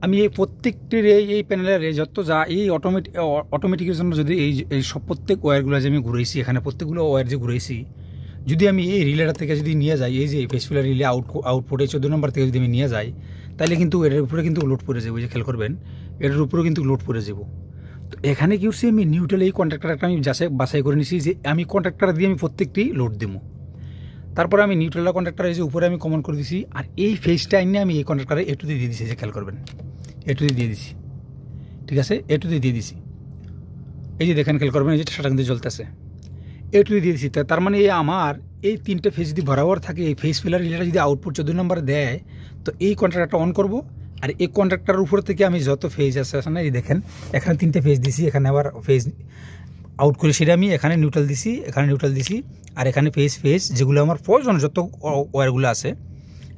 আমি এই প্রত্যেকটির এই প্যানেলের যত যা এই অটোমেটিকের জন্য যদি এই সব প্রত্যেক ওয়্যারগুলো যে আমি ঘুরেছি এখানে প্রত্যেকগুলো ওয়্যার যে ঘুরেছি, যদি আমি এই রিলেটা থেকে যদি নিয়ে যাই, এই যে ফেসফিলার রিলে আউটপুটে 14 নম্বর থেকে যদি আমি নিয়ে যাই, তাহলে কিন্তু এটার উপরে কিন্তু লোড পড়ে যাবো। যে খেয়াল করবেন এটার উপরেও কিন্তু লোড পড়ে যাব। তো এখানে কি হচ্ছে আমি নিউট্রাল এই কন্ট্রাক্টরটা আমি বাছাই করে নিছি যে আমি কন্ট্রাক্টর দিয়ে আমি প্রত্যেকটি লোড দেবো। তারপরে আমি নিউট্রাল কন্ট্রাক্টর এই যে উপরে আমি কমন করে দিছি, আর এই ফেজটা নিয়ে আমি এই কন্ট্রাক্টরে এটুতে দিয়ে দিছি। যে খেয়াল করবেন এটুতে দিয়ে দিছি, ঠিক আছে, এটুতে দিয়ে দিছি। এই যে দেখেন খেয়াল করবেন এই যে সেটা কিন্তু জ্বলতেছে, এটুতে দিয়ে দিছি। তার মানে আমার এই 3টে ফেজ যদি বরাবর থাকে, এই ফেজ ফিলার রিলেটা যদি আউটপুট 14 নম্বরে দেয়, তো এই কন্ট্রাক্টরটা অন করব। আর এই কন্ট্রাক্টরের উপর থেকে আমি যত ফেজ আছে না, এই দেখেন এখানে 3টে ফেজ দিছি, এখানে আবার ফেজ আউট করে সেটা আমি এখানে নিউট্রাল দিছি, এখানে নিউট্রাল দিছি। আর এখানে ফেজ যেগুলো আমার প্রয়োজন যত ওয়্যারগুলো আছে,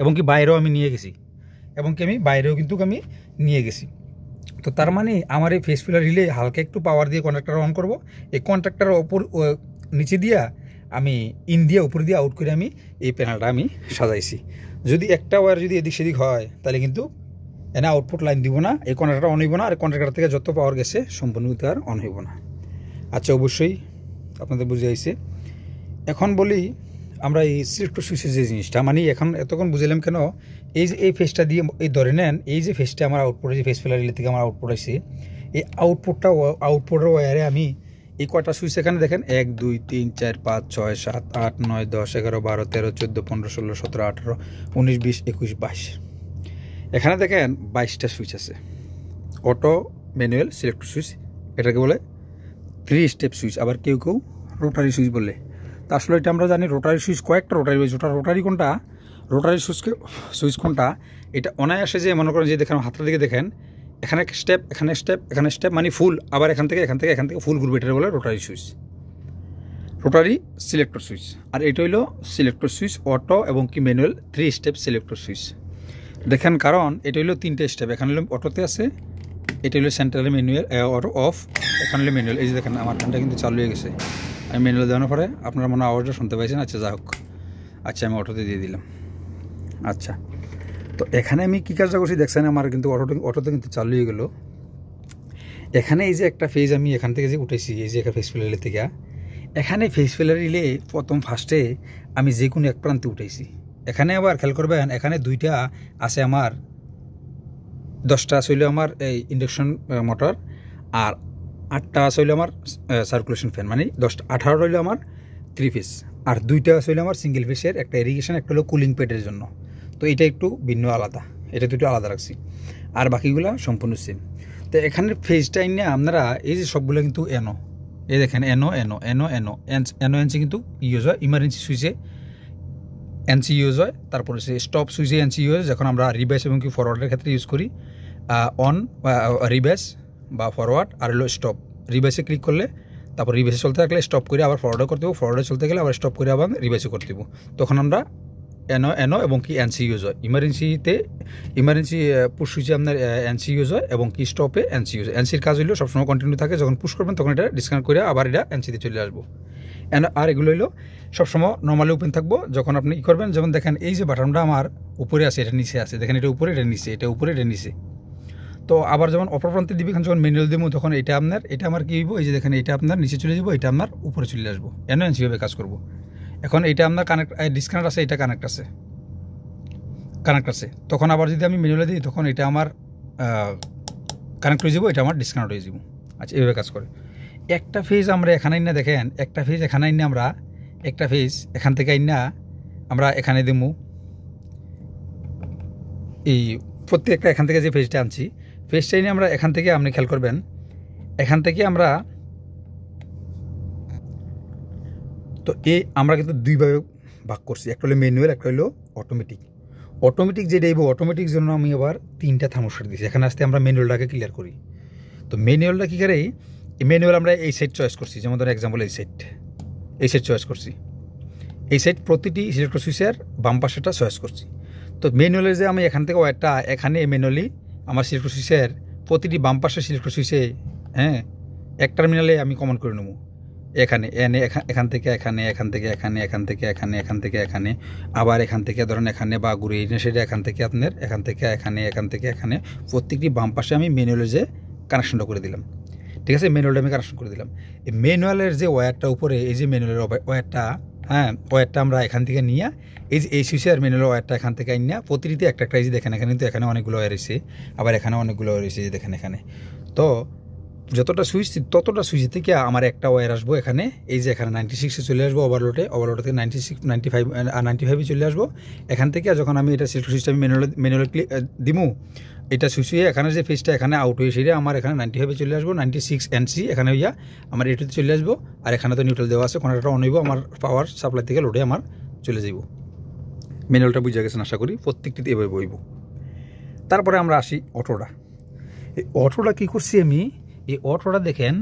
এবং কি বাইরেও আমি নিয়ে গেছি, আমি নিয়ে গেছি। তো তার মানে আমার এই ফেস ফিলার রিলে হালকা একটু পাওয়ার দিয়ে কন্ট্রাক্টর অন করব। এই কন্ট্রাক্টরের ওপর নিচে দিয়া আমি ইন দিয়ে উপর দিয়ে আউট করে আমি এই প্যানেলটা আমি সাজাইছি। যদি একটা ওয়্যার যদি এদিক সেদিক হয় তাহলে কিন্তু এনে আউটপুট লাইন দিব না, এই কন্ট্রাক্টর অন হইব না। আর কন্ট্রাক্টর থেকে যত পাওয়ার গেছে সম্পূর্ণ আর অন হইব না। আচ্ছা, অবশ্যই আপনাদের বুঝে আইছে। এখন বলি আমরা এই সিলেক্টর সুইচের যে জিনিসটা, মানে এখন এতক্ষণ বুঝলাম কেন এই যে এই ফেসটা দিয়ে এই ধরে নেন, এই যে ফেসটা আমার আউটপুটে, যে ফেস ফিলার রিলে থেকে আমার আউটপুট আসছে, এই আউটপুটের ওয়ারে আমি এই কয়টা সুইচ এখানে দেখেন 1 2 3 4 5 6 7 8 9 10 11 12 13 14 15 16 17 18 19 20 21 22, এখানে দেখেন 22টা সুইচ আছে। অটো, ম্যানুয়াল, সিলেক্টর সুইচ, এটাকে বলে 3 স্টেপ সুইচ, আবার কেউ কেউ রোটারি সুইচ বলে। তা আসলে এটা আমরা জানি রোটারি সুইচ, কয়েকটা রোটারি রয়েছে। ওটা রোটারি কোনটা, রোটারি সুইচ কোনটা, এটা অনায়াসে যে মনে করেন যে দেখেন হাতের দিকে দেখেন, এখানে স্টেপ, এখানে স্টেপ, এখানে স্টেপ, মানে ফুল, আবার এখান থেকে ফুল ঘুরবে, এটা বলে rotary switch, rotary selector switch. আর এটা হইলো সিলেক্টর সুইচ, অটো এবং কি ম্যানুয়াল 3 স্টেপ সিলেক্টর সুইচ। দেখেন কারণ এটা হইলো 3টে স্টেপ, এখানে হলো অটোতে আছে, এটা হলো সেন্ট্রালে ম্যানুয়াল, অটো অফ, এখানে হলো ম্যানুয়াল। এই যে দেখেন আমার ফ্যানটা কিন্তু চালু হয়ে গেছে, আমি ম্যানুয়াল দেওয়ানোর পরে আপনারা মনে আওয়াজটা শুনতে পাইছেন। আচ্ছা, যা হোক, আচ্ছা আমি অটোতে দিয়ে দিলাম। আচ্ছা, তো এখানে আমি কী কাজটা করছি দেখছেন, আমার কিন্তু অটোতে কিন্তু চালু হয়ে গেলো। এখানে এই যে একটা ফেজ আমি এখান থেকে যে উঠেছি, এই যে একটা ফেস ফিলার রিলে থেকে, এখানে ফেস ফিলার রিলে প্রথম ফার্স্টে আমি যে কোনো এক প্রান্তে উঠেছি। এখানে আবার খেয়াল করবেন, এখানে 2টা আছে আমার, 10টা আছে হইলো আমার এই ইন্ডাকশন মোটর, আর 8টা আছে হইলো আমার সার্কুলেশন ফ্যান, মানে 18টা হইলো আমার 3 ফেস, আর 2টা আছে হইলো আমার সিঙ্গেল ফেসের, একটা ইরিগেশন, একটা হলো কুলিং প্যাডের জন্য। তো এটা একটু ভিন্ন আলাদা, এটা দুটো আলাদা রাখছি, আর বাকিগুলো সম্পূর্ণ সেম। তো এখানের ফেজটা নিয়ে আপনারা এই যে সবগুলো কিন্তু এনো, এই দেখেন এনো এনো এনো এনো এনো এনসি কিন্তু ইউজ হয়, ইমার্জেন্সি সুইচে এনসি ইউজ হয়, তারপরে সে স্টপ সুইচে এনসি ইউজ হয় যখন আমরা রিভার্স এবং কি ফরওয়ার্ডের ক্ষেত্রে ইউজ করি। অন রিভার্স বা ফরওয়ার্ড, আর হলো স্টপ। রিভার্সে ক্লিক করলে তারপর রিভার্সে চলতে থাকলে স্টপ করে আবার ফরওয়ার্ডে করতে দেবো, ফরওয়ার্ডে চলতে গেলে আবার স্টপ করে আবার রিভার্সে করতে দেবো। তখন আমরা এনো এবং কি এনসি ইউজ হয়। ইমার্জেন্সি পুশ সুইচে আপনার এনসি ইউজ হয় এবং কি স্টপে এনসি ইউজ হয়। এনসির কাজ হইলো সবসময় কন্টিনিউ থাকে, যখন পুশ করবেন তখন এটা ডিসকানেক্ট করে আবার এটা এনসিতে চলে আসবো। আর এগুলো হইলো সবসময় নর্মালি ওপেন থাকবো যখন আপনি ই করবেন। যেমন দেখেন এই যে বাটনটা আমার উপরে আছে, এটা নিচে আছে, দেখেন এটা উপরে, এটা নিচে, এটা উপরে, এটা নিচে। তো আবার যখন অপর প্রান্তে দিবি, যখন ম্যানুয়াল দেবো তখন এটা আমার কি হইব, এই যে দেখেন এটা আপনার নিচে চলে যাবো, এটা আপনার উপরে চলে আসবো, এনসিভাবে কাজ করবো। এখন এটা আপনার ডিসকানেক্ট আছে, এটা কানেক্ট আছে, তখন আবার যদি আমি ম্যানুয়ালে দিই তখন এটা আমার কানেক্ট হয়ে যাবো, এটা আমার ডিসকানেক্ট হয়ে যাবো। আচ্ছা, এইভাবে কাজ করে। একটা ফেজ আমরা এখানে না, দেখেন একটা ফেজ এখানে আইনা, আমরা একটা ফেজ এখান থেকে আইনা আমরা এখানে দেবো। এই প্রত্যেকটা এখান থেকে যে ফেজটা আনছি, ফেজটা এনে আমরা এখান থেকে, আপনি খেয়াল করবেন, এখান থেকে আমরা তো আমরা কিন্তু দুইভাবে ভাগ করছি, একটা হলো ম্যানুয়াল, একটা হলো অটোমেটিক। অটোমেটিক যেটা এইব, অটোমেটিক জন্য আমি আবার 3টা থার্মোস্ট্যাট দিয়েছি। এখানে আসতে আমরা ম্যানুয়ালটাকে ক্লিয়ার করি। তো ম্যানুয়ালটা কী করে, এই ম্যানুয়াল আমরা এই সেট চয়েস করছি, যেমন ধরো এক্সাম্পল এই সেট চয়েস করছি। এই সেট প্রতিটি সিলেক্টর সুইচের বাম পাশেটা চয়েস করছি। তো ম্যানুয়ালের যে আমি এখান থেকে ওয়ারটা এখানে ম্যানুয়ালি আমার সিলেক্টর সুইচের প্রতিটি বাম পাশের সিলেক্টর সুইচে, হ্যাঁ, এক টার্মিনালে আমি কমন করে নেবো। এখানে এখান থেকে এখানে, এখান থেকে এখানে, এখান থেকে এখানে, এখান থেকে এখানে, আবার এখান থেকে ধরেন এখানে, বা ঘুরে সেটা এখান থেকে আপনার এখান থেকে এখানে, এখান থেকে এখানে, প্রত্যেকটি বাম পাশে আমি ম্যানুয়ালের যে কানেকশনটা করে দিলাম। ঠিক আছে, ম্যানুয়ালটা আমি কানেকশন করে দিলাম। এই ম্যানুয়ালের যে ওয়্যারটা উপরে, এই যে ম্যানুয়ালের ওয়্যারটা, হ্যাঁ, ওয়্যারটা আমরা এখান থেকে নিয়ে এই যে এই সুইচের ম্যানুয়াল ওয়্যারটা এখান থেকে নিয়ে প্রতিটিতে একটা এই যে দেখেন, এখানে কিন্তু এখানে অনেকগুলো ওয়্যার রয়েছে, আবার এখানে অনেকগুলো ওয়্যার রয়েছে, যে দেখেন এখানে। তো যতটা সুইচ ততটা সুইচ থেকে আমার একটা ওয়্যার আসবো এখানে, এই যে এখানে 96-এ চলে আসবো, ওভারলোডে থেকে 96, 95 আর 95-এ চলে আসবো। এখান থেকে যখন আমি এটা সিলেক্টর সুইচটা আমি ম্যানুয়াল দিমু, এটা সুইচ হয়ে এখানে যে ফেজটা এখানে আউট হয়ে সেটা আমার এখানে 95-এ চলে আসবো, 96 এনসি এখানে হইয়া আমার এটুতে চলে আসবো। আর এখানে তো নিউট্রাল দেওয়া আছে, কোনোটা অন হইব, আমার পাওয়ার সাপ্লাই থেকে লোডে আমার চলে যাব। ম্যানুয়ালটা বুঝে গেছেন আশা করি, প্রত্যেকটিতে এভাবে বইব। তারপরে আমরা আসি অটোটা। এই অটোটা কী করছি আমি, এই অটোটা দেখেন,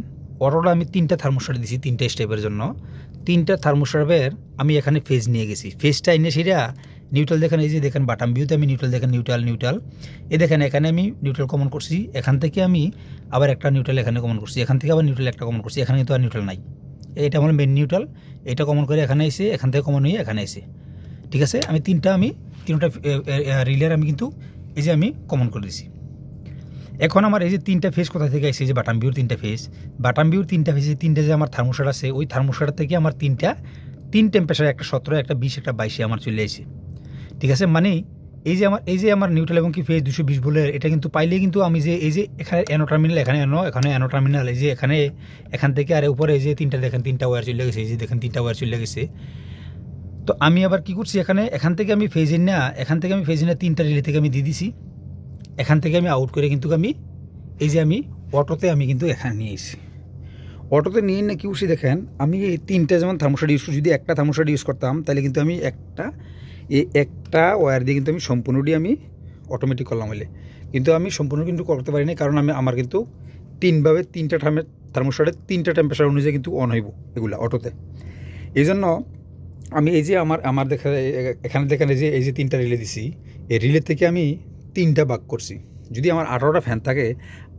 অটোটা আমি 3টা থার্মোস্ট্যাট দিয়েছি, 3টা স্টেপের জন্য। 3টা থার্মোস্ট্যাটের আমি এখানে ফেজ নিয়ে গেছি। ফেজটা এনে সেটা নিউট্রাল দেখেন, এই যে দেখেন বাটাম ভিউতে আমি নিউট্রাল দেখেন, নিউট্রাল এই দেখেন, এখানে আমি নিউট্রাল কমন করছি, এখান থেকে আমি আবার একটা নিউট্রাল এখানে কমন করছি, এখান থেকে আবার নিউট্রাল একটা কমন করছি, এখানে কিন্তু আর নিউট্রাল নাই। এটা আমার মেন নিউট্রাল, এটা কমন করে এখানে এসে, এখান থেকে কমন হয়ে এখানে এসে। ঠিক আছে, তিনটা রিলের আমি কিন্তু এই যে আমি কমন করে দিছি। এখন আমার এই যে 3টা ফেজ কোথা থেকে আসছে, এই যে বাটাম ভিউর 3টা ফেজ, বাটাম ভিউর 3টা ফেজে 3টা যে আমার থার্মোস্ট্যাট আছে, ওই থার্মোস্ট্যাট থেকে আমার 3 টেম্পারেচার, একটা 17, একটা 20, একটা 22 আমার চলে আসে। ঠিক আছে, মানে এই যে আমার নিউট্রাল এবং কি ফেজ 220 ভোল্টের, এটা কিন্তু পাইলে কিন্তু আমি যে এই যে এখানে অ্যানো টার্মিনাল, এখানে অ্যানো টার্মিনাল, এই যে এখান থেকে আর উপরে এই যে 3টা দেখেন 3টা ওয়্যার চলে গেছে, এই যে দেখেন 3টা ওয়্যার চলে গেছে। তো আমি আবার কি করছি, এখান থেকে আমি ফেজ ইন না 3টা রিলে থেকে আমি দিয়ে দিছি। এখান থেকে আমি আউট করে কিন্তু আমি এই যে আমি অটোতে আমি কিন্তু এখানে নিয়ে এসেছি। অটোতে নিয়ে না কি করছি দেখেন, আমি এই 3টা যেমন থার্মোস্ট্যাট ইউজ করছি, যদি একটা থার্মোস্ট্যাট ইউজ করতাম তাহলে কিন্তু আমি একটা ওয়্যার দিয়ে কিন্তু আমি সম্পূর্ণটি আমি অটোমেটিক করলাম হলে, কিন্তু আমি সম্পূর্ণ কিন্তু করতে পারি না, কারণ আমার কিন্তু 3টা থার্মোস্ট্যাটের 3টা টেম্পারেচার অনুযায়ী কিন্তু অন হইব এগুলা অটোতে। এই জন্য আমি এই যে আমার এখানে দেখেন এই যে 3টা রিলে দিছি, এই রিলে থেকে আমি 3টা ভাগ করছি। যদি আমার 18টা ফ্যান থাকে,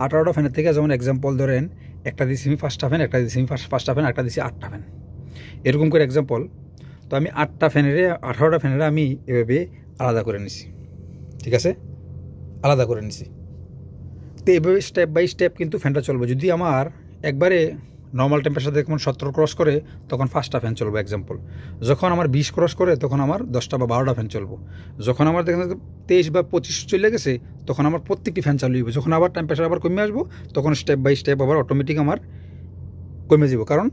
18টা ফ্যানের থেকে যেমন এক্সাম্পল ধরেন, একটা দিছি আমি 5টা ফ্যান, একটা দিছি আমি 5টা ফ্যান, একটা দিছি 8টা ফ্যান, এরকম করে এক্সাম্পল। তো আমি 18টা ফ্যানের আমি এভাবে আলাদা করে নিছি। ঠিক আছে, আলাদা করে নিছি। তো এভাবে স্টেপ বাই স্টেপ কিন্তু ফ্যানটা চলবে। যদি আমার একবারে নর্মাল টেম্পারেচার যখন 17 ক্রস করে তখন 5টা ফ্যান চলবে এক্সাম্পল। যখন আমার 20 ক্রস করে তখন আমার 10টা বা 12টা ফ্যান চলবো। যখন আমার দেখেন 23 বা 25 চলে গেছে তখন আমার প্রত্যেকটি ফ্যান চালু হইবে। যখন আবার টেম্পারেচার আবার কমে আসবো তখন স্টেপ বাই স্টেপ আবার অটোমেটিক আমার কমে যাব। কারণ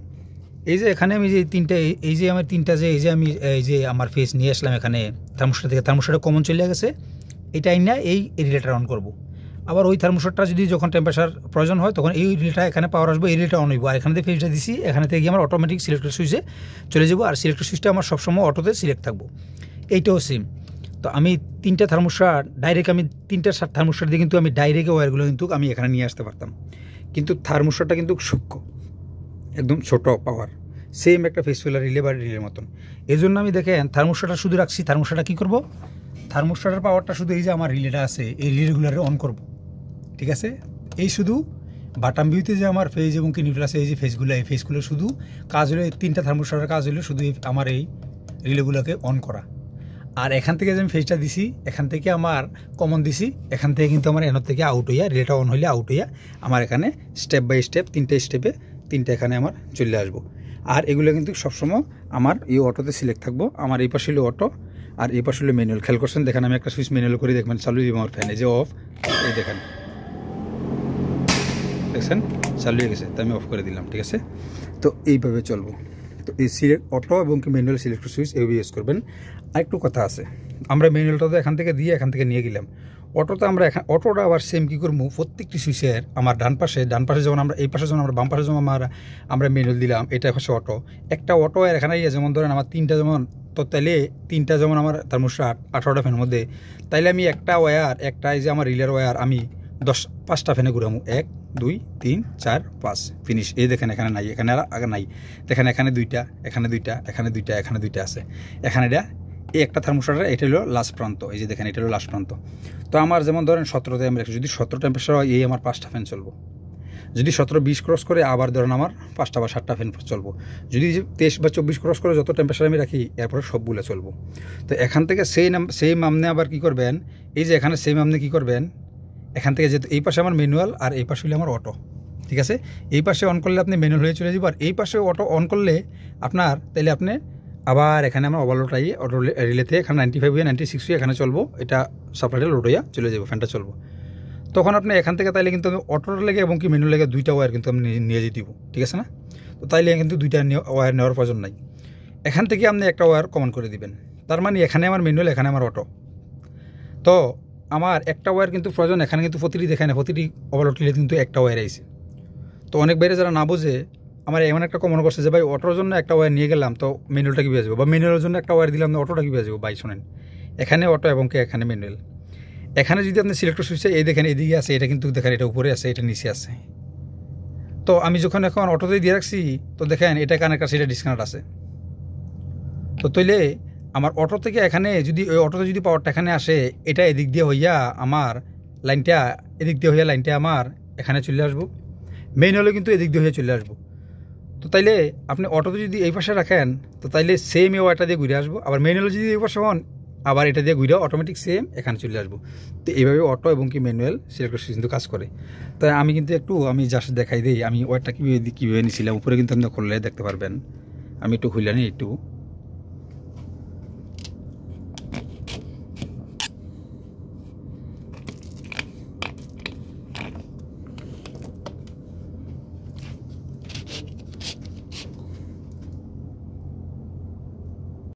এই যে এখানে আমি যে 3টা এই যে আমার 3টা যে এই যে আমার ফেজ নিয়ে আসলাম এখানে থার্মোস্ট্যাট থেকে, থার্মোস্ট্যাটে কমন চলে গেছে, এটাই না এই রিলেটার অন করব। আবার ওই থার্মোস্ট্যাটটা যদি যখন টেম্পারেচার প্রয়োজন হয় তখন এই রিলেটা এখানে পাওয়ার আসবে, এই রিলেটা অন হইব। আর এখানে থেকে ফেজটা দিছি, এখানে থেকে আমার অটোমেটিক সিলেক্টর সুইচে চলে যাব, আর সিলেক্টর সুইচটা আমার সবসময় অটোতে সিলেক্ট থাকবো। এইটাও সেম। তো আমি 3টা থার্মোস্ট্যাট ডাইরেক্ট, আমি 3টা থার্মোস্ট্যাট দিয়ে কিন্তু আমি ডাইরেক্ট ওয়্যারগুলো কিন্তু আমি এখানে নিয়ে আসতে পারতাম, কিন্তু থার্মোস্ট্যাটটা কিন্তু সূক্ষ্ম, একদম ছোট পাওয়ার, সেম একটা ফেস ফিলার রিলে বা রিলের মতন। এই জন্য আমি দেখেন থার্মোস্ট্যাটটা শুধু রাখছি। থার্মোস্ট্যাটটা কী করবো, থার্মোস্ট্যাটের পাওয়ারটা শুধু এই যে আমার রিলেটা আছে এই রিলেগুলারে অন করব। ঠিক আছে, এই শুধু বাটাম ভিউতে যে আমার ফেজ এবং কি নিউট্রাল আছে, এই যে ফেজগুলো শুধু কাজ হলো, এই 3টা থার্মোস্ট্যাটের কাজ হলো শুধু আমার এই রিলেগুলোকে অন করা। আর এখান থেকে যে আমি ফেজটা দিছি, এখান থেকে আমার কমন দিছি, এখান থেকে কিন্তু আমার এনার থেকে আউট হইয়া, রিলেটা অন হইলে আউট হইয়া আমার এখানে স্টেপ বাই স্টেপ 3টে স্টেপে 3টা এখানে আমার চলে আসবো। আর এগুলো কিন্তু সবসময় আমার এই অটোতে সিলেক্ট থাকবো। আমার এই পাশে হলো অটো আর এই পাশে হলো ম্যানুয়াল। খেয়াল করছেন, দেখেন আমি একটা সুইচ ম্যানুয়াল করে দেখবেন চালু দিব আমার ফ্যান, এই যে অফ, এই দেখেন দেখছেন চালু হয়ে গেছে, তো আমি অফ করে দিলাম। ঠিক আছে, তো এইভাবে চলবো। তো এই অটো এবং ম্যানুয়াল সিলেক্টর সুইচ এইভাবে ইউজ করবেন। আরেকটু কথা আছে, আমরা ম্যানুয়ালটা তো এখান থেকে নিয়ে গেলাম, অটোতে আমরা অটোটা আবার সেম কী করবো, প্রত্যেকটি সুইচের আমার ডান পাশে যেমন আমরা এই পাশে যেমন আমরা বাম পাশে যেমন আমরা ম্যানুয়াল দিলাম, এটা হচ্ছে অটো। একটা অটো আর এখানে যেমন ধরেন আমার 3টা যেমন, তো তাইলে 3টা যেমন আমার থার্মোস্ট্যাট 18টা ফ্যানের মধ্যে, তাইলে আমি একটা ওয়্যার, একটা এই যে আমার রিলের ওয়্যার আমি 5টা ফ্যানে ঘুরামু, 1 2 3 4 5 ফিনিশ। এই দেখেন এখানে নাই, এখানে আর আগে নাই, দেখেন এখানে 2টা, এখানে 2টা, এখানে 2টা, এখানে 2টা আছে, এখানে এটা এই একটা থার্মোস্ট্যাটের এটা হলো লাস্ট প্রান্ত, এই যে দেখেন এটা হলো লাস্ট প্রান্ত। তো আমার যেমন ধরেন 17তে আমি রাখছি, যদি 17 টেম্পারেচার হয় এই আমার 5টা ফ্যান চলবো। যদি 17-20 ক্রস করে আবার ধরেন আমার 5টা বা 7টা ফ্যান চলবো। যদি 23 বা 24 ক্রস করে যত টেম্পারেচার আমি রাখি এরপরে সবগুলো চলবো। তো এখান থেকে সেই আমনে আবার কী করবেন, এই যে এখানে সেই আমনে কী করবেন, এখান থেকে যেহেতু এই পাশে আমার ম্যানুয়াল আর এই পাশে হলে আমার অটো। ঠিক আছে, এই পাশে অন করলে আপনি ম্যানুয়াল হয়ে চলে যাবো, আর এই পাশে অটো অন করলে আপনার তাইলে আপনি আবার এখানে আমরা ওভারলোড আইয়ে অটো রিলেতে এখানে 95 হয়ে 96 হয়ে এখানে চলবো, এটা সাপ্লাইটা লোড হইয়া চলে যাবো, ফ্যানটা চলবো। তখন আপনি এখান থেকে তাইলে কিন্তু অটোর লেগে এবং কি ম্যানুয়াল লেগে 2টা ওয়্যার কিন্তু আমি নিয়ে যেতে দিব। ঠিক আছে না, তো তাইলে কিন্তু 2টা ওয়্যার নেওয়ার প্রয়োজন নাই, এখান থেকে আপনি একটা ওয়্যার কমন করে দিবেন। তার মানে এখানে আমার ম্যানুয়াল, এখানে আমার অটো। তো আমার একটা ওয়্যার কিন্তু প্রয়োজন, এখানে কিন্তু প্রতিটি দেখেন প্রতিটি ওভারলোড রিলে কিন্তু একটা ওয়্যার আইছে। তো অনেক বাইরে যারা না বোঝে আমার এমন একটা কমন করছে যে ভাই অটোর জন্য একটা ওয়্যার নিয়ে গেলাম তো ম্যানুয়ালটা কী বেজবো, বা ম্যানুয়ালের জন্য একটা ওয়্যার দিলাম তো অটোটা কী বেজবো। ভাই শোনেন, এখানে অটো এবং এখানে ম্যানুয়াল। এখানে যদি আপনি সিলেক্টর সুইচে এই দেখেন এদিকে আছে, এটা কিন্তু দেখেন এটা উপরে আছে, এটা নিচে আছে। তো আমি যখন এখন অটোতেই দিয়ে রাখছি তো দেখেন এটা কানেক্ট আছে, এটা ডিসকানেক্ট আছে। তো তৈলে আমার অটো থেকে এখানে যদি ওই অটোতে যদি পাওয়ারটা এখানে আসে, এটা এদিক দিয়ে হইয়া আমার লাইনটা এদিক দিয়ে হইয়া লাইনটা আমার এখানে চলে আসবো, ম্যানুয়ালে কিন্তু এদিক দিয়ে হয়ে চলে আসবো। তো তাইলে আপনি অটোতে যদি এই পাশে রাখেন তো তাইলে সেম ওয়ারটা দিয়ে ঘুরে আসবো, আবার ম্যানুয়ালে যদি এই পাশে হন আবার এটা দিয়ে ঘুরে অটোমেটিক সেম এখানে চলে আসবো। তো এইভাবে অটো এবং কি ম্যানুয়াল সিলেক্টর সুইচ কিন্তু কাজ করে। তাই আমি কিন্তু আমি জাস্ট দেখাই দিই আমি ওয়ারটা কীভাবে নিয়েছিলাম। উপরে কিন্তু আপনি খুললে দেখতে পারবেন। আমি একটু খুলে নিই একটু।